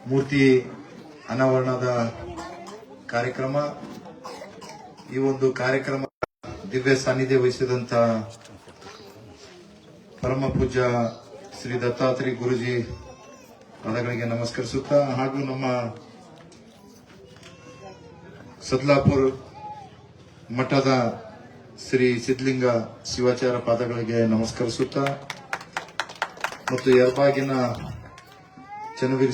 ಮೂರ್ತಿ ಅನಾವರಣದ ಕಾರ್ಯಕ್ರಮ. ಈ ಒಂದು ಕಾರ್ಯಕ್ರಮ ದಿವ್ಯ ಸಾನ್ನಿಧ್ಯ ವಹಿಸಿದಂತ ಪರಮ ಪೂಜ್ಯ ಶ್ರೀ ದತ್ತಾತ್ರೇಯ ಗುರುಜಿ ಪಾದಗಳಿಗೆ ನಮಸ್ಕರಿಸುತ್ತಾ, ಹಾಗೂ ನಮ್ಮ ಸದ್ಲಾಪುರ್ ಮಠದ ಶ್ರೀ ಸಿದ್ಧಲಿಂಗ ಶಿವಾಚಾರ್ಯ ಪಾದಗಳಿಗೆ ನಮಸ್ಕರಿಸುತ್ತಾ, ಮತ್ತು ಯರ್ಬಾಗಿನ ಚನ್ನವೀರ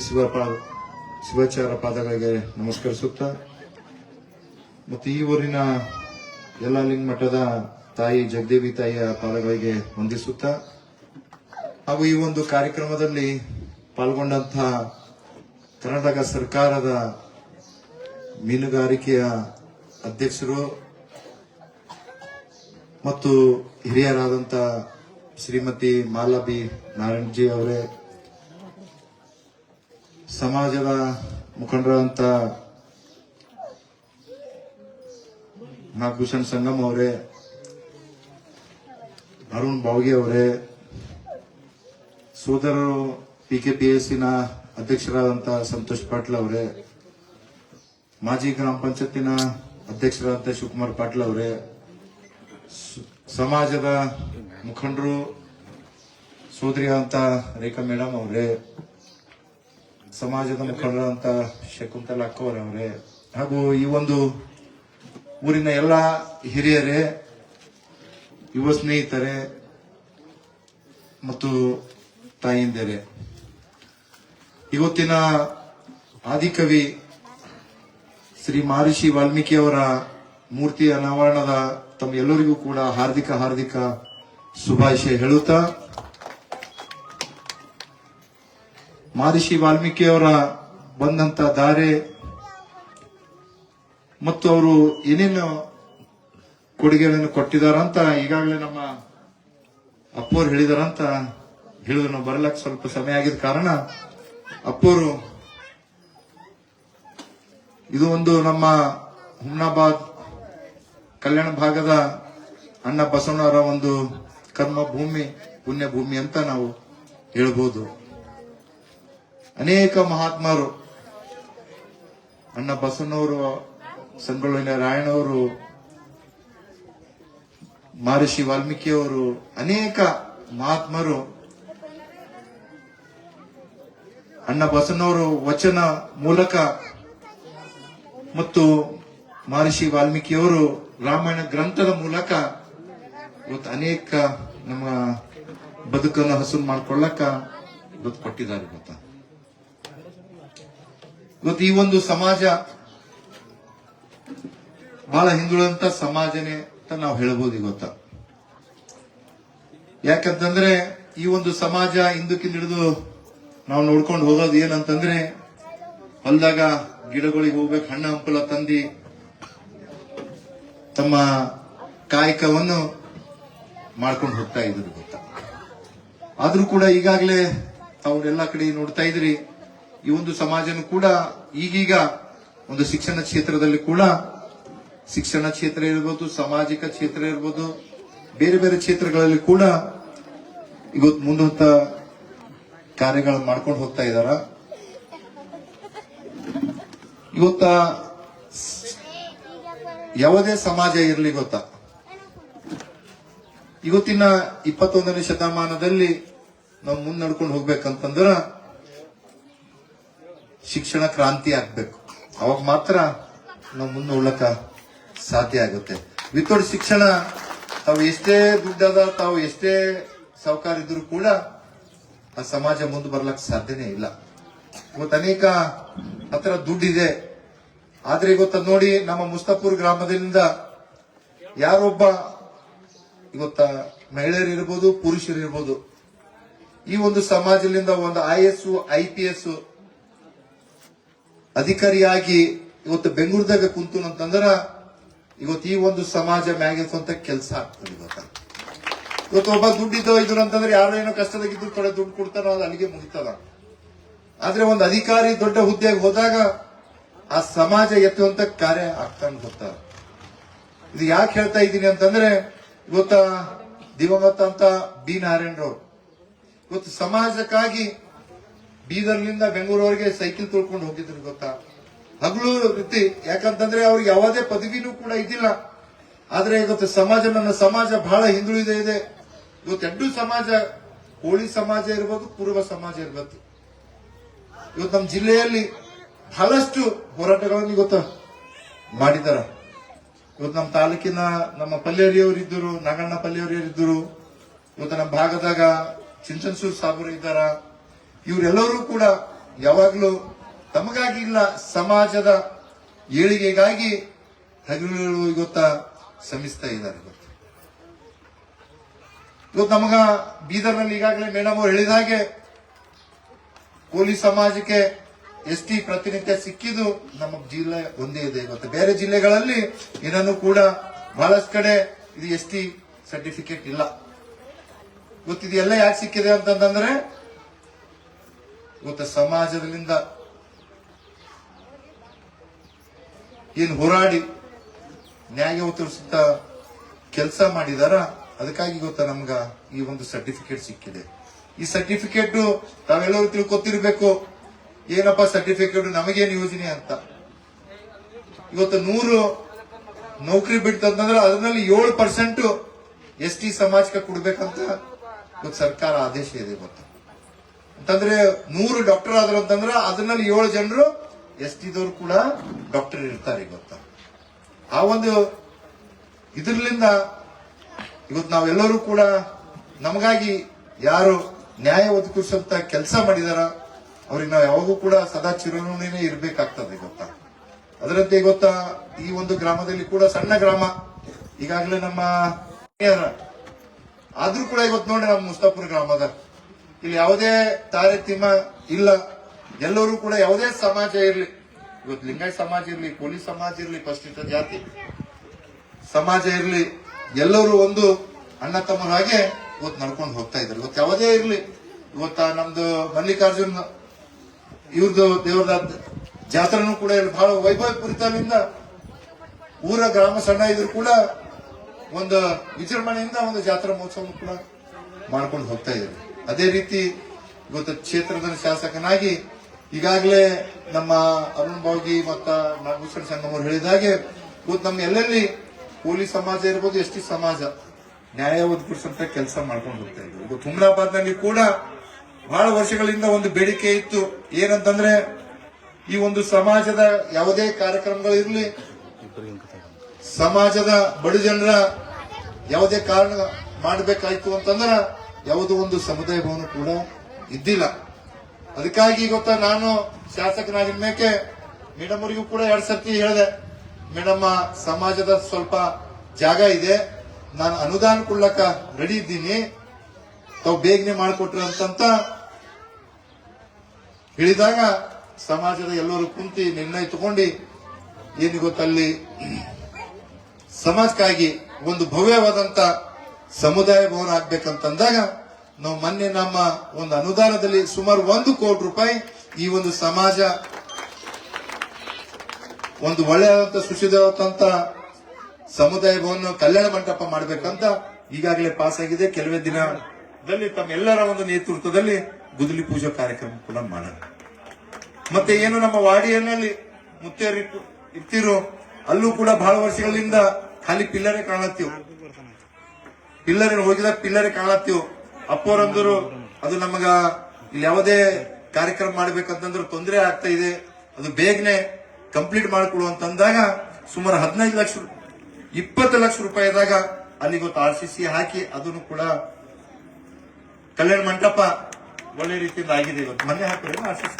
ಶಿವಾಚಾರ್ಯ ಪಾದಗಳಿಗೆ ನಮಸ್ಕರಿಸುತ್ತಾ, ಮತ್ತು ಈ ಊರಿನ ಯಲ್ಲಾಲಿಂಗ ಮಠದ ತಾಯಿ ಜಗದೇವಿ ತಾಯಿಯ ಪಾದಗಳಿಗೆ ವಂದಿಸುತ್ತಾ, ಹಾಗೂ ಈ ಒಂದು ಕಾರ್ಯಕ್ರಮದಲ್ಲಿ ಪಾಲ್ಗೊಂಡಂತಹ ಕರ್ನಾಟಕ ಸರ್ಕಾರದ ಮೀನುಗಾರಿಕೆಯ ಅಧ್ಯಕ್ಷರು ಮತ್ತು ಹಿರಿಯರಾದಂಥ ಶ್ರೀಮತಿ ಮಾಲಾಬಿ ನಾರಾಯಣಜಿ ಅವರೇ, ಸಮಾಜದ ಮುಖಂಡರಾದಂಥ ನಾಗಭೂಷಣ್ ಸಂಗಮ್ ಅವರೇ, ಅರುಣ್ ಬಾವ್ಗೆ ಅವರೇ, ಸೋದರರು PKPSC ಅಧ್ಯಕ್ಷರಾದಂಥ ಸಂತೋಷ್ ಪಾಟೀಲ್ ಅವರೇ, ಮಾಜಿ ಗ್ರಾಮ ಪಂಚಾಯತಿನ ಅಧ್ಯಕ್ಷರಾದಂಥ ಶಿವಕುಮಾರ್ ಪಾಟೀಲ್ ಅವರೇ, ಸಮಾಜದ ಮುಖಂಡರು ಸೋದರಿಯಾದಂಥ ರೇಖಾ ಮೇಡಮ್ ಅವರೇ, ಸಮಾಜದ ಮುಖಂಡರಾದಂಥ ಶಕುಂತಲಾ ಅಕ್ಕವರವರೇ, ಹಾಗೂ ಈ ಒಂದು ಊರಿನ ಎಲ್ಲ ಹಿರಿಯರೇ, ಯುವ ಸ್ನೇಹಿತರೇ ಮತ್ತು ತಾಯಿಂದರೇ, ಇವತ್ತಿನ ಆದಿಕವಿ ಶ್ರೀ ಮಹರ್ಷಿ ವಾಲ್ಮೀಕಿ ಅವರ ಮೂರ್ತಿ ಅನಾವರಣದ ತಮ್ಮೆಲ್ಲರಿಗೂ ಕೂಡ ಹಾರ್ದಿಕ ಶುಭಾಶಯ ಹೇಳುತ್ತಾ, ಮಹರ್ಷಿ ವಾಲ್ಮೀಕಿ ಅವರ ಬಂದಂತ ದಾರೆ ಮತ್ತು ಅವರು ಏನೇನು ಕೊಡುಗೆಗಳನ್ನು ಕೊಟ್ಟಿದಾರಂತ ಈಗಾಗಲೇ ನಮ್ಮ ಅಪ್ಪೋರು ಹೇಳಿದಾರಂತ ಹೇಳಿದ್ರು. ನಾವು ಬರ್ಲಕ್ಕೆ ಸ್ವಲ್ಪ ಸಮಯ ಆಗಿದ ಕಾರಣ ಅಪ್ಪೋರು ಇದು ಒಂದು ನಮ್ಮ ಹುಮ್ನಾಬಾದ್ ಕಲ್ಯಾಣ ಭಾಗದ ಅಣ್ಣ ಬಸವಣ್ಣವರ ಒಂದು ಕರ್ಮ ಭೂಮಿ, ಪುಣ್ಯ ಭೂಮಿ ಅಂತ ನಾವು ಹೇಳ್ಬೋದು. ಅನೇಕ ಮಹಾತ್ಮರು, ಅಣ್ಣ ಬಸವಣ್ಣವರು, ಸಂಗೊಳ್ಳಿ ರಾಯಣ್ಣವರು, ಮಹರ್ಷಿ ವಾಲ್ಮೀಕಿಯವರು, ಅನೇಕ ಮಹಾತ್ಮರು ಅಣ್ಣ ಬಸವಣ್ಣವರು ವಚನ ಮೂಲಕ ಮತ್ತು ಮಹರ್ಷಿ ವಾಲ್ಮೀಕಿಯವರು ರಾಮಾಯಣ ಗ್ರಂಥದ ಮೂಲಕ ಇವತ್ತು ಅನೇಕ ನಮ್ಮ ಬದುಕನ್ನು ಹಸನು ಮಾಡ್ಕೊಳ್ಳಕ ಇವತ್ತು ಕೊಟ್ಟಿದ್ದಾರೆ. ಇವತ್ತು ಈ ಒಂದು ಸಮಾಜ ಬಹಳ ಹಿಂದುಳಿದಂತ ಸಮಾಜನೇ ಅಂತ ನಾವು ಹೇಳ್ಬೋದು ಇವತ್ತ. ಯಾಕಂತಂದ್ರೆ ಈ ಒಂದು ಸಮಾಜ ಹಿಂದಕ್ಕಿಂದ ಹಿಡಿದು ನಾವು ನೋಡ್ಕೊಂಡು ಹೋಗೋದು ಏನಂತಂದ್ರೆ, ಹೊಲದಾಗ ಗಿಡಗಳಿಗೆ ಹೋಗ್ಬೇಕು, ಹಣ್ಣು ಹಂಪಲ ತಂದಿ ತಮ್ಮ ಕಾಯಕವನ್ನು ಮಾಡ್ಕೊಂಡು ಹೋಗ್ತಾ ಇದ್ರು ಗೊತ್ತಾ. ಆದ್ರೂ ಕೂಡ ಈಗಾಗಲೇ ತಾವು ಎಲ್ಲ ಕಡೆ ನೋಡ್ತಾ ಇದ್ರಿ, ಈ ಒಂದು ಸಮಾಜನೂ ಕೂಡ ಈಗೀಗ ಒಂದು ಶಿಕ್ಷಣ ಕ್ಷೇತ್ರದಲ್ಲಿ ಕೂಡ, ಶಿಕ್ಷಣ ಕ್ಷೇತ್ರ ಇರ್ಬೋದು, ಸಾಮಾಜಿಕ ಕ್ಷೇತ್ರ ಇರ್ಬೋದು, ಬೇರೆ ಬೇರೆ ಕ್ಷೇತ್ರಗಳಲ್ಲಿ ಕೂಡ ಇವತ್ತು ಮುಂದುವಂತ ಕಾರ್ಯಗಳನ್ನು ಮಾಡ್ಕೊಂಡು ಹೋಗ್ತಾ ಇದಾರ. ಇವತ್ತ ಯಾವುದೇ ಸಮಾಜ ಇರಲಿ ಗೊತ್ತಾ, ಇವತ್ತಿನ 21ನೇ ಶತಮಾನದಲ್ಲಿ ನಾವು ಮುಂದೆ ನಡ್ಕೊಂಡು ಹೋಗ್ಬೇಕಂತಂದ್ರ ಶಿಕ್ಷಣ ಕ್ರಾಂತಿ ಆಗ್ಬೇಕು. ಅವಾಗ ಮಾತ್ರ ನಾವು ಮುಂದೆ ಹೋಗ್ಲಕ್ಕ ಸಾಧ್ಯ ಆಗುತ್ತೆ. ವಿತೌಟ್ ಶಿಕ್ಷಣ ತಾವು ಎಷ್ಟೇ ದುಡ್ಡದ, ತಾವು ಎಷ್ಟೇ ಸಾಹುಕಾರ ಇದ್ರು ಕೂಡ ಆ ಸಮಾಜ ಮುಂದೆ ಬರ್ಲಕ್ ಸಾಧ್ಯನೇ ಇಲ್ಲ. ಇವತ್ತು ಅನೇಕ ಹತ್ರ ದುಡ್ಡಿದೆ, ಆದ್ರೆ ಇವತ್ತ ನೋಡಿ ನಮ್ಮ ಮುಸ್ತಾಪುರ್ ಗ್ರಾಮದಿಂದ ಯಾರೊಬ್ಬ ಇವತ್ತ ಮಹಿಳೆಯರು ಇರ್ಬೋದು, ಪುರುಷರು ಇರ್ಬೋದು, ಈ ಒಂದು ಸಮಾಜದಿಂದ ಒಂದು IAS IPS ಅಧಿಕಾರಿಯಾಗಿ ಇವತ್ತು ಬೆಂಗಳೂರದಾಗ ಕುಂತು ಅಂತಂದ್ರ ಇವತ್ತು ಈ ಒಂದು ಸಮಾಜ ಮ್ಯಾಗಿರುವಂತ ಕೆಲಸ ಆಗ್ತದೆ. ಇವತ್ತು ಒಬ್ಬ ದುಡ್ಡಿದ್ದೋ ಇದ್ರು ಅಂತಂದ್ರೆ ಯಾರೋ ಏನೋ ಕಷ್ಟದಾಗಿದ್ರು ತೊಡೆ ದುಡ್ಡು ಕೊಡ್ತಾರೋ ಅದು ಅಲ್ಲಿಗೆ ಮುಗಿತದ. ಆದ್ರೆ ಒಂದು ಅಧಿಕಾರಿ ದೊಡ್ಡ ಹುದ್ದೆಗೆ ಹೋದಾಗ ಆ ಸಮಾಜ ಎತ್ತುವಂತ ಕಾರ್ಯ ಆಗ್ತಾನೆ ಗೊತ್ತ. ಇದು ಯಾಕೆ ಹೇಳ್ತಾ ಇದ್ದೀನಿ ಅಂತಂದ್ರೆ, ಇವತ್ತ ದಿವಂಗತ ಅಂತ B. ನಾರಾಯಣರಾವ್ ಇವತ್ತು ಸಮಾಜಕ್ಕಾಗಿ ಬೀದರ್ನಿಂದ ಬೆಂಗಳೂರವರೆಗೆ ಸೈಕಲ್ ತೊಳ್ಕೊಂಡು ಹೋಗಿದ್ರು ಗೊತ್ತಾ. ಹಗಲು ರೀತಿ, ಯಾಕಂತಂದ್ರೆ ಅವ್ರಿಗೆ ಯಾವುದೇ ಪದವಿನೂ ಕೂಡ ಇದ್ದಿಲ್ಲ. ಆದ್ರೆ ಇವತ್ತು ನನ್ನ ಸಮಾಜ ಬಹಳ ಹಿಂದುಳಿದ ಇದೆ. ಇವತ್ತು ಎರಡು ಸಮಾಜ, ಕೋಳಿ ಸಮಾಜ ಇರ್ಬೋದು, ಕುರುಬ ಸಮಾಜ ಇರ್ಬೋದು. ಇವತ್ತು ನಮ್ಮ ಜಿಲ್ಲೆಯಲ್ಲಿ ಬಹಳಷ್ಟು ಹೋರಾಟಗಳನ್ನು ಇವತ್ತು ಮಾಡಿದಾರ. ಇವತ್ತು ನಮ್ಮ ತಾಲೂಕಿನ ನಮ್ಮ ಪಲ್ಲೇರಿಯವರಿದ್ದರು, ನಾಗಣ್ಣ ಪಲ್ಲೇರಿಯವರಿದ್ದರು. ಇವತ್ತು ನಮ್ಮ ಭಾಗದಾಗ ಚಿಂಚನ್ಸೂರ್ ಸಾಬರು ಇದ್ದಾರ. ಇವರೆಲ್ಲರೂ ಕೂಡ ಯಾವಾಗಲೂ ತಮಗಾಗಿ ಇಲ್ಲ, ಸಮಾಜದ ಏಳಿಗೆಗಾಗಿ ಹಗಲು ಇವತ್ತ ಶ್ರಮಿಸ್ತಾ ಇದ್ದಾರೆ. ಇವತ್ತು ನಮಗ ಬೀದರ್ನಲ್ಲಿ ಈಗಾಗಲೇ ಮೇಡಮ್ ಅವರು ಹೇಳಿದ ಹಾಗೆ ಕೋಲಿ ಸಮಾಜಕ್ಕೆ ಎಸ್ಟಿ ಪ್ರತಿನಿತ್ಯ ಸಿಕ್ಕಿದ್ದು ನಮ್ಮ ಜಿಲ್ಲೆ ಒಂದೇ ಇದೆ. ಇವತ್ತು ಬೇರೆ ಜಿಲ್ಲೆಗಳಲ್ಲಿ ಏನನ್ನು ಕೂಡ ಬಹಳಷ್ಟು ಕಡೆ ಇದು ಎಸ್ಟಿ ಸರ್ಟಿಫಿಕೇಟ್ ಇಲ್ಲ. ಇವತ್ತು ಇದೆಲ್ಲ ಯಾಕೆ ಸಿಕ್ಕಿದೆ ಅಂತಂದ್ರೆ ಇವತ್ತು ಸಮಾಜದಿಂದ ಏನು ಹೋರಾಡಿ ನ್ಯಾಯ ಒದಗಿಸುತ್ತ ಕೆಲಸ ಮಾಡಿದಾರ, ಅದಕ್ಕಾಗಿ ಗೊತ್ತಾ ನಮ್ಗ ಈ ಒಂದು ಸರ್ಟಿಫಿಕೇಟ್ ಸಿಕ್ಕಿದೆ. ಈ ಸರ್ಟಿಫಿಕೇಟ್ ತಾವೆಲ್ಲರೂ ತಿಳ್ಕೊತಿರ್ಬೇಕು, ಏನಪ್ಪಾ ಸರ್ಟಿಫಿಕೇಟ್, ನಮಗೇನು ಯೋಜನೆ ಅಂತ. ಇವತ್ತು 100 ನೌಕರಿ ಬಿಡ್ತಂದ್ರೆ ಅದರಲ್ಲಿ 7% ಎಸ್ಟಿ ಸಮಾಜಕ್ಕೆ ಕೊಡ್ಬೇಕಂತ ಇವತ್ತು ಸರ್ಕಾರ ಆದೇಶ ಇದೆ. ಗೊತ್ತ ಅಂತಂದ್ರೆ 100 ಡಾಕ್ಟರ್ ಆದ್ರು ಅಂತಂದ್ರೆ ಅದರಲ್ಲಿ 7 ಜನರು ಎಸ್ಟಿದವರು ಕೂಡ ಡಾಕ್ಟರ್ ಇರ್ತಾರೆ. ಗೊತ್ತಾ, ಆ ಒಂದು ಇದರಿಂದ ಇವತ್ತು ನಾವೆಲ್ಲರೂ ಕೂಡ ನಮಗಾಗಿ ಯಾರು ನ್ಯಾಯ ಒದಗಿಸುವಂತ ಕೆಲಸ ಮಾಡಿದಾರ ಅವ್ರಿಗೆ ನಾವು ಯಾವಾಗೂ ಕೂಡ ಸದಾ ಚಿರಋಣಿನೇ ಇರ್ಬೇಕಾಗ್ತದೆ. ಗೊತ್ತಾ, ಅದರಂತೆ ಗೊತ್ತಾ ಈ ಒಂದು ಗ್ರಾಮದಲ್ಲಿ ಕೂಡ ಸಣ್ಣ ಗ್ರಾಮ, ಈಗಾಗಲೇ ನಮ್ಮ ಆದ್ರೂ ಕೂಡ ಇವತ್ತು ನೋಡಿ ನಮ್ಮ ಮುಸ್ತಾಪುರ ಗ್ರಾಮದ ಇಲ್ಲಿ ಯಾವುದೇ ತಾರತಮ್ಯ ಇಲ್ಲ. ಎಲ್ಲರೂ ಕೂಡ ಯಾವುದೇ ಸಮಾಜ ಇರ್ಲಿ, ಇವತ್ತು ಲಿಂಗಾಯತ ಸಮಾಜ ಇರ್ಲಿ, ಕೋಲಿ ಸಮಾಜ ಇರ್ಲಿ, ಪರಿಶಿಷ್ಟ ಜಾತಿ ಸಮಾಜ ಇರ್ಲಿ, ಎಲ್ಲರೂ ಒಂದು ಅಣ್ಣ ತಮ್ಮನ ಹಾಗೆ ಇವತ್ತು ನಡ್ಕೊಂಡು ಹೋಗ್ತಾ ಇದ್ದಾರೆ. ಇವತ್ತು ಯಾವುದೇ ಇರ್ಲಿ, ಇವತ್ತ ನಮ್ದು ಮಲ್ಲಿಕಾರ್ಜುನ್ ಇವ್ರದ್ದು ದೇವರ ಜಾತ್ರೆನೂ ಕೂಡ ಬಹಳ ವೈಭವಪೂರಿತದಿಂದ ಊರ ಗ್ರಾಮ ಸಣ್ಣ ಇದ್ರು ಕೂಡ ಒಂದು ವಿಜೃಂಭಣೆಯಿಂದ ಒಂದು ಜಾತ್ರಾ ಮಹೋತ್ಸವ ಕೂಡ ಮಾಡ್ಕೊಂಡು ಹೋಗ್ತಾ ಇದ್ದಾರೆ. ಅದೇ ರೀತಿ ಇವತ್ತು ಕ್ಷೇತ್ರದ ಶಾಸಕನಾಗಿ ಈಗಾಗಲೇ ನಮ್ಮ ಅರುಣ್ ಬಾವ್ಗಿ ಮತ್ತ ನಾಗಭೂಷಣ್ ಸಂಗಮ್ ಅವರು ಹೇಳಿದಾಗೆ ಇವತ್ತು ನಮ್ಮ ಎಲ್ಲೆಲ್ಲಿ ಕೋಲಿ ಸಮಾಜ ಇರ್ಬೋದು, ಎಸ್ಟಿ ಸಮಾಜ ನ್ಯಾಯ ಒದಗಿಸುವಂತ ಕೆಲಸ ಮಾಡ್ಕೊಂಡು ಹೋಗ್ತಾ ಇದ್ರು. ಇವತ್ತು ಹುಮ್ನಾಬಾದ್ ನಲ್ಲಿ ಕೂಡ ಬಹಳ ವರ್ಷಗಳಿಂದ ಒಂದು ಬೇಡಿಕೆ ಇತ್ತು, ಏನಂತಂದ್ರೆ ಈ ಒಂದು ಸಮಾಜದ ಯಾವುದೇ ಕಾರ್ಯಕ್ರಮಗಳಿರ್ಲಿ, ಸಮಾಜದ ಬಡ ಜನರ ಯಾವುದೇ ಕಾರಣ ಮಾಡಬೇಕಾಯ್ತು ಅಂತಂದ್ರೆ ಯಾವುದೋ ಒಂದು ಸಮುದಾಯ ಭವನ ಕೂಡ ಇದ್ದಿಲ್ಲ. ಅದಕ್ಕಾಗಿ ಗೊತ್ತಾ ನಾನು ಶಾಸಕನಾಗಿದ ಮೇಲೆ ಮೇಡಮ್ ಅವರಿಗೂ ಕೂಡ 2 ಸರ್ತಿ ಹೇಳಿದೆ, ಮೇಡಮ್ ಸಮಾಜದ ಸ್ವಲ್ಪ ಜಾಗ ಇದೆ, ನಾನು ಅನುದಾನ ಕೊಡ್ಲಕ್ಕ ರೆಡಿ ಇದ್ದೀನಿ, ತಾವು ಬೇಗನೆ ಮಾಡಿಕೊಟ್ರು ಅಂತಂತ ಹೇಳಿದಾಗ ಸಮಾಜದ ಎಲ್ಲರೂ ಕುಂತಿ ನಿರ್ಣಯ ತಗೊಂಡು ಏನು ಗೊತ್ತಲ್ಲಿ ಸಮಾಜಕ್ಕಾಗಿ ಒಂದು ಭವ್ಯವಾದಂತ ಸಮುದಾಯ ಭವನ ಆಗ್ಬೇಕಂತಂದಾಗ ನಾವು ಮೊನ್ನೆ ನಮ್ಮ ಒಂದು ಅನುದಾನದಲ್ಲಿ ಸುಮಾರು 1 ಕೋಟಿ ರೂಪಾಯಿ ಈ ಒಂದು ಸಮಾಜ ಒಂದು ಒಳ್ಳೆಯಾದಂತ ಸುಶಿದವಾದಂತ ಸಮುದಾಯ ಭವನ ಕಲ್ಯಾಣ ಮಂಟಪ ಮಾಡ್ಬೇಕಂತ ಈಗಾಗಲೇ ಪಾಸ್ ಆಗಿದೆ. ಕೆಲವೇ ದಿನದಲ್ಲಿ ತಮ್ಮೆಲ್ಲರ ಒಂದು ನೇತೃತ್ವದಲ್ಲಿ ಗುದ್ದಲಿ ಪೂಜಾ ಕಾರ್ಯಕ್ರಮ ಕೂಡ ಮಾಡೋಣ. ಮತ್ತೆ ಏನು ನಮ್ಮ ವಾಡಿಯಲ್ಲಿ ಮುತ್ತೇರಿ ಇರ್ತಿರೋ ಅಲ್ಲೂ ಕೂಡ ಬಹಳ ವರ್ಷಗಳಿಂದ ಖಾಲಿ ಪಿಲ್ಲರೇ ಕಾಣತ್ತೀವಿ, ಪಿಲ್ಲರ್ ಹೋಗಿದಾಗ ಪಿಲ್ಲರೇ ಕಾಣತ್ತೀವಿ. ಅಪ್ಪೋರಂದರು ಅದು ನಮಗ ಇಲ್ಲಿ ಯಾವುದೇ ಕಾರ್ಯಕ್ರಮ ಮಾಡ್ಬೇಕಂತಂದ್ರೆ ತೊಂದರೆ ಆಗ್ತಾ ಇದೆ, ಅದು ಬೇಗನೆ ಕಂಪ್ಲೀಟ್ ಮಾಡಿಕೊಡುವಂತಂದಾಗ ಸುಮಾರು 15 ಲಕ್ಷ 20 ಲಕ್ಷ ರೂಪಾಯಿದಾಗ ಅಲ್ಲಿ ಗೊತ್ತು RCC ಹಾಕಿ ಅದನ್ನು ಕೂಡ ಕಲ್ಯಾಣ ಮಂಟಪ ಒಳ್ಳೆ ರೀತಿಯಿಂದ ಆಗಿದೆ. ಇವತ್ತು ಮನೆ ಹಾಕಿದ್ರೆ RCC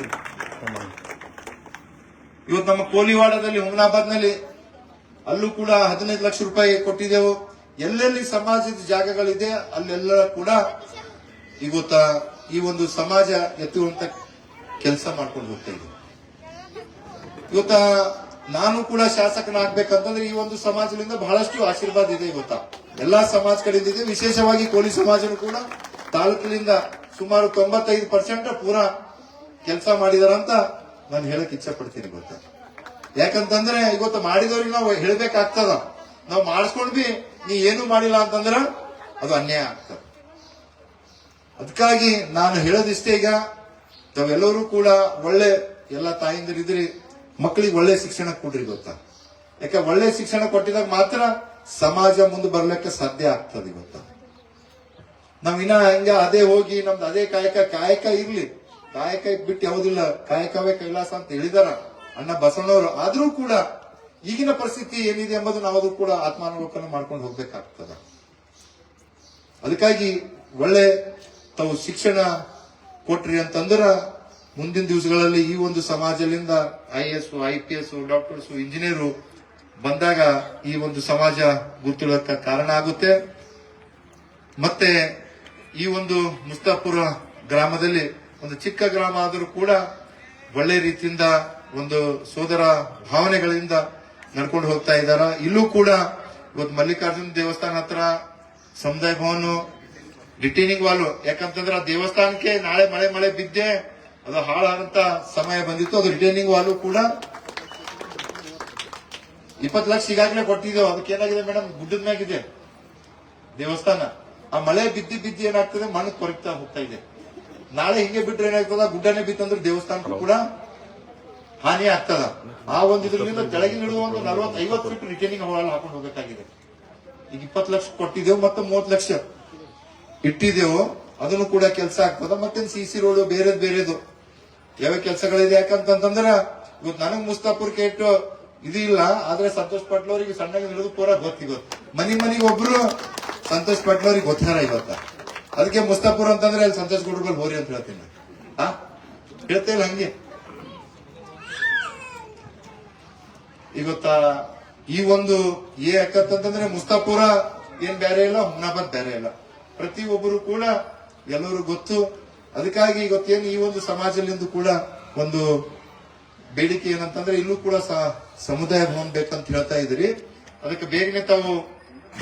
ಇವತ್ತು ನಮ್ಮ ಕೋಲಿವಾಡದಲ್ಲಿ ಹುಮ್ನಾಬಾದ್ ನಲ್ಲಿ ಅಲ್ಲೂ ಕೂಡ 15 ಲಕ್ಷ ರೂಪಾಯಿ ಕೊಟ್ಟಿದ್ದೆವು. ಎಲ್ಲೆಲ್ಲಿ ಸಮಾಜದ ಜಾಗಗಳಿದೆ ಅಲ್ಲೆಲ್ಲ ಕೂಡ ಇವತ್ತ ಈ ಒಂದು ಸಮಾಜ ಎತ್ತುವಂತ ಕೆಲಸ ಮಾಡ್ಕೊಂಡು ಹೋಗ್ತಾ ಇದೆ. ಇವತ್ತ ನಾನು ಕೂಡ ಶಾಸಕನಾಗ್ಬೇಕಂತಂದ್ರೆ ಈ ಒಂದು ಸಮಾಜದಿಂದ ಬಹಳಷ್ಟು ಆಶೀರ್ವಾದ ಇದೆ. ಇವತ್ತ ಎಲ್ಲಾ ಸಮಾಜ ಕಡೆಯಿಂದ ಇದೆ, ವಿಶೇಷವಾಗಿ ಕೋಲಿ ಸಮಾಜನು ಕೂಡ ತಾಲೂಕಿನಿಂದ ಸುಮಾರು 95% ಪೂರಾ ಕೆಲಸ ಮಾಡಿದಾರಂತ ನಾನು ಹೇಳಕ್ ಇಚ್ಛೆ ಪಡ್ತೀನಿ. ಗೊತ್ತಾ, ಯಾಕಂತಂದ್ರೆ ಇವತ್ತು ಮಾಡಿದವ್ರಿಗೆ ನಾವು ಹೇಳ್ಬೇಕಾಗ್ತದ, ನಾವು ಮಾಡಿಸ್ಕೊಂಡ್ವಿ ನೀ ಏನು ಮಾಡಿಲ್ಲ ಅಂತಂದ್ರ ಅದು ಅನ್ಯಾಯ ಆಗ್ತದೆ. ಅದಕ್ಕಾಗಿ ನಾನು ಹೇಳೋದಿಷ್ಟೇ, ಈಗ ತಾವೆಲ್ಲರೂ ಕೂಡ ಒಳ್ಳೆ ಎಲ್ಲ ತಾಯಿಂದರಿದ್ರಿ ಮಕ್ಕಳಿಗೆ ಒಳ್ಳೆ ಶಿಕ್ಷಣ ಕೊಡ್ರಿ ಗೊತ್ತಾ. ಯಾಕೆ ಒಳ್ಳೆ ಶಿಕ್ಷಣ ಕೊಟ್ಟಿದಾಗ ಮಾತ್ರ ಸಮಾಜ ಮುಂದೆ ಬರ್ಲಿಕ್ಕೆ ಸಾಧ್ಯ ಆಗ್ತದೆ ಗೊತ್ತಾ. ನಾವಿನ್ನ ಹಂಗ ಅದೇ ಹೋಗಿ ನಮ್ದು ಅದೇ ಕಾಯಕ ಇರ್ಲಿ, ಕಾಯಕ ಬಿಟ್ಟು ಯಾವುದಿಲ್ಲ, ಕಾಯಕವೇ ಕೈಲಾಸ ಅಂತ ಹೇಳಿದಾರ ಅಣ್ಣ ಬಸವಣ್ಣವರು. ಆದ್ರೂ ಕೂಡ ಈಗಿನ ಪರಿಸ್ಥಿತಿ ಏನಿದೆ ಎಂಬುದು ನಾವು ಕೂಡ ಆತ್ಮಾವಲೋಕನ ಮಾಡ್ಕೊಂಡು ಹೋಗ್ಬೇಕಾಗ್ತದ. ಅದಕ್ಕಾಗಿ ಒಳ್ಳೆ ತಾವು ಶಿಕ್ಷಣ ಕೊಟ್ರಿ ಅಂತಂದ್ರ ಮುಂದಿನ ದಿವಸಗಳಲ್ಲಿ ಈ ಒಂದು ಸಮಾಜದಿಂದ IAS, IPS, ಡಾಕ್ಟರ್ಸ್, ಇಂಜಿನಿಯರು ಬಂದಾಗ ಈ ಒಂದು ಸಮಾಜ ಗುರುತಿಳಕ ಕಾರಣ ಆಗುತ್ತೆ. ಮತ್ತೆ ಈ ಒಂದು ಮುಸ್ತಾಪುರ ಗ್ರಾಮದಲ್ಲಿ ಒಂದು ಚಿಕ್ಕ ಗ್ರಾಮ ಆದರೂ ಕೂಡ ಒಳ್ಳೆ ರೀತಿಯಿಂದ ಒಂದು ಸೋದರ ಭಾವನೆಗಳಿಂದ ನಡ್ಕೊಂಡು ಹೋಗ್ತಾ ಇದ್ದಾರ. ಇಲ್ಲೂ ಕೂಡ ಇವತ್ತು ಮಲ್ಲಿಕಾರ್ಜುನ ದೇವಸ್ಥಾನ ಹತ್ರ ಸಮುದಾಯ ಭವನ ರಿಟೈನಿಂಗ್ ವಾಲು, ಯಾಕಂತಂದ್ರೆ ಆ ದೇವಸ್ಥಾನಕ್ಕೆ ನಾಳೆ ಮಳೆ ಬಿದ್ದೆ ಅದು ಹಾಳಾದಂತ ಸಮಯ ಬಂದಿತ್ತು. ಅದು ರಿಟೈನಿಂಗ್ ವಾಲು ಕೂಡ 20 ಲಕ್ಷ ಈಗಾಗಲೇ ಕೊಟ್ಟಿದ್ದೇವೆ. ಅದಕ್ಕೆ ಏನಾಗಿದೆ ಮೇಡಮ್, ಗುಡ್ಡದ ಮ್ಯಾಗಿದೆ ದೇವಸ್ಥಾನ. ಆ ಮಳೆ ಬಿದ್ದಿ ಏನಾಗ್ತದೆ, ಮಣ್ಣು ಕೊರಗ್ತಾ ಹೋಗ್ತಾ ಇದೆ. ನಾಳೆ ಹಿಂಗೆ ಬಿಟ್ರೆ ಏನಾಗ್ತದ, ಗುಡ್ಡನೇ ಬಿತ್ತಂದ್ರೆ ದೇವಸ್ಥಾನಕ್ಕೂ ಕೂಡ ಹಾನಿ ಆಗ್ತದ. ಆ ಒಂದು ಇದರಿಂದ ಕೆಳಗಿನ ಹಿಡಿದು ಒಂದು 40-50 ಫೀಟ್ ರಿಟೈನಿಂಗ್ ವಾಲ್ ಹಾಕೊಂಡು ಹೋಗಬೇಕಾಗಿದೆ. ಈಗ 20 ಲಕ್ಷ ಕೊಟ್ಟಿದ್ದೆವು, ಮತ್ತೆ 30 ಲಕ್ಷ ಇಟ್ಟಿದ್ದೆವು. ಅದನ್ನು ಕೂಡ ಕೆಲಸ ಆಗ್ತದ. ಮತ್ತೆ CC ರೋಡ್ ಬೇರೆದು ಯಾವ ಕೆಲಸಗಳಿದೆ. ಯಾಕಂತಂದ್ರ ಇವತ್ತು ನನಗ್ ಮುಸ್ತಾಪುರ್ಗೆ ಇಟ್ಟು ಇದು ಇಲ್ಲ, ಆದ್ರೆ ಸಂತೋಷ್ ಪಾಟೀಲ್ ಅವರಿಗೆ ಸಣ್ಣಗೆ ಹಿಡಿದು ಪೂರ ಗೊತ್ತಿಗೊತ್ತು. ಮನಿಗೆ ಒಬ್ರು ಸಂತೋಷ್ ಪಾಟೀಲ್ ಅವ್ರಿಗೆ ಗೊತ್ತಾರ ಇವತ್ತ. ಅದಕ್ಕೆ ಮುಸ್ತಾಪುರ್ ಅಂತಂದ್ರೆ ಅಲ್ಲಿ ಸಂತೋಷ್ ಗೌಡ್ರು ಹೋರಿ ಅಂತ ಹೇಳ್ತೀನಿ. ಹೇಳ್ತಾ ಇಲ್ಲ ಹಂಗೆ. ಇವತ್ತ ಈ ಒಂದು ಯಾಕಂತಂದ್ರೆ ಮುಸ್ತಾಪುರ ಏನ್ ಬೇರೆ ಇಲ್ಲ, ಹುಮ್ನಾಬಾದ್ ಬೇರೆ ಇಲ್ಲ. ಪ್ರತಿಯೊಬ್ಬರು ಕೂಡ ಎಲ್ಲರೂ ಗೊತ್ತು. ಅದಕ್ಕಾಗಿ ಇವತ್ತೇನು ಈ ಒಂದು ಸಮಾಜದಿಂದ ಕೂಡ ಒಂದು ಬೇಡಿಕೆ ಏನಂತಂದ್ರೆ ಇಲ್ಲೂ ಕೂಡ ಸಮುದಾಯ ಭವನ ಬೇಕಂತ ಹೇಳ್ತಾ ಇದ್ರಿ. ಅದಕ್ಕೆ ಬೇಗನೆ ತಾವು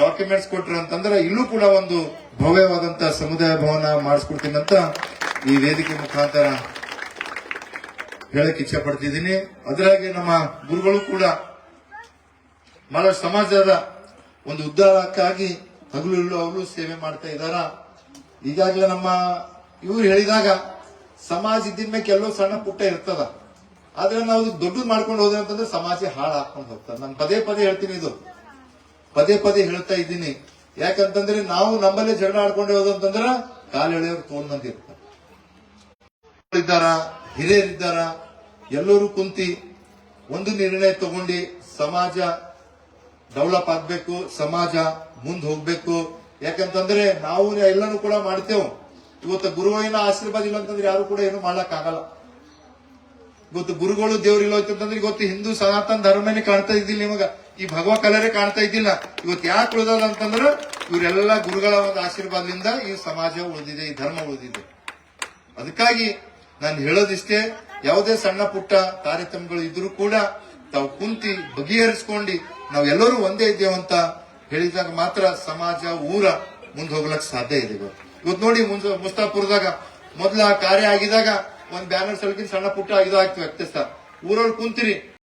ಡಾಕ್ಯುಮೆಂಟ್ಸ್ ಕೊಟ್ರಿ ಅಂತಂದ್ರೆ ಇಲ್ಲೂ ಕೂಡ ಒಂದು ಭವ್ಯವಾದಂತ ಸಮುದಾಯ ಭವನ ಮಾಡಿಸ್ಕೊಡ್ತೀನಿ ಅಂತ ಈ ವೇದಿಕೆ ಮುಖಾಂತರ ಹೇಳಕ್ ಇಚ್ಛೆ ಪಡ್ತಿದ್ದೀನಿ. ಅದರಾಗೆ ನಮ್ಮ ಗುರುಗಳು ಕೂಡ ಬಹಳ ಸಮಾಜದ ಒಂದು ಉದ್ಧಾರಕ್ಕಾಗಿ ಹಗಲು ಅವರು ಸೇವೆ ಮಾಡ್ತಾ ಇದ್ದಾರ. ಈಗಾಗಲೇ ನಮ್ಮ ಇವ್ರು ಹೇಳಿದಾಗ ಸಮಾಜ ಇದ್ದಿನ ಮೇಲೆ ಕೆಲವು ಸಣ್ಣ ಪುಟ್ಟ ಇರ್ತದ, ಆದ್ರೆ ನಾವು ದೊಡ್ಡದು ಮಾಡ್ಕೊಂಡು ಹೋದ್ರೆ ಅಂತಂದ್ರೆ ಸಮಾಜ ಹಾಳು ಹಾಕೊಂಡು ಹೋಗ್ತದೆ. ನಾನು ಪದೇ ಹೇಳ್ತೀನಿ, ಇದು ಪದೇ ಹೇಳ್ತಾ ಇದ್ದೀನಿ. ಯಾಕಂತಂದ್ರೆ ನಾವು ನಮ್ಮಲ್ಲೇ ಜಗಳ ಆಡ್ಕೊಂಡು ಹೋದಂತಂದ್ರ ಕಾಲು ಎಳೆಯವ್ರು ತಗೊಂಡ್ ಬಂದಿರ್ತಾರೆ. ಹಿರಿಯರಿದ್ದಾರ, ಎಲ್ಲರೂ ಕುಂತಿ ಒಂದು ನಿರ್ಣಯ ತಗೊಂಡು ಸಮಾಜ ಡೆವಲಪ್ ಆಗ್ಬೇಕು, ಸಮಾಜ ಮುಂದೆ ಹೋಗ್ಬೇಕು. ಯಾಕಂತಂದ್ರೆ ನಾವು ಎಲ್ಲನೂ ಕೂಡ ಮಾಡ್ತೇವೆ. ಇವತ್ತು ಗುರುವಿನ ಆಶೀರ್ವಾದ ಇಲ್ಲ ಅಂತಂದ್ರೆ ಯಾರು ಕೂಡ ಏನು ಮಾಡ್ಲಕ್ ಆಗಲ್ಲ. ಇವತ್ತು ಗುರುಗಳು ದೇವ್ರಿಲ್ಲ ಅಂತಂದ್ರೆ ಇವತ್ತು ಹಿಂದೂ ಸನಾತನ ಧರ್ಮನೇ ಕಾಣ್ತಾ ಇದ್ದಿಲ್ಲ, ನಿಮಗ ಈ ಭಗವ ಕಲರೇ ಕಾಣ್ತಾ ಇದ್ದಿಲ್ಲ. ಇವತ್ತು ಯಾಕೆ ಉಳಿದದ ಅಂತಂದ್ರೆ ಇವರೆಲ್ಲ ಗುರುಗಳ ಒಂದು ಆಶೀರ್ವಾದದಿಂದ ಈ ಸಮಾಜ ಉಳಿದಿದೆ, ಈ ಧರ್ಮ ಉಳಿದಿದೆ. ಅದಕ್ಕಾಗಿ ನಾನು ಹೇಳೋದಿಷ್ಟೇ, ಯಾವುದೇ ಸಣ್ಣ ಪುಟ್ಟ ತಾರತಮ್ಯಗಳು ಇದ್ರೂ ಕೂಡ ತಾವು ಕುಂತಿ ಬಗೆಹರಿಸ್ಕೊಂಡು ನಾವು ಎಲ್ಲರೂ ಒಂದೇ ಇದ್ದೇವಂತ ಹೇಳಿದಾಗ ಮಾತ್ರ ಸಮಾಜ ಊರ ಮುಂದೆ ಹೋಗ್ಲಕ್ ಸಾಧ್ಯ ಇದೆ. ಇವತ್ತು ನೋಡಿ ಮುಸ್ತಾಪುರದಾಗ ಮೊದ್ಲ ಕಾರ್ಯ ಆಗಿದಾಗ ಒಂದ್ ಬ್ಯಾನರ್ ಸಲಕಿನ ಸಣ್ಣ ಪುಟ್ಟ ಇದು ಆಗ್ತಿವಿ ವ್ಯಕ್ತಿಸ್ತ ಊರವ್ರು ಕುಂತಿರಿ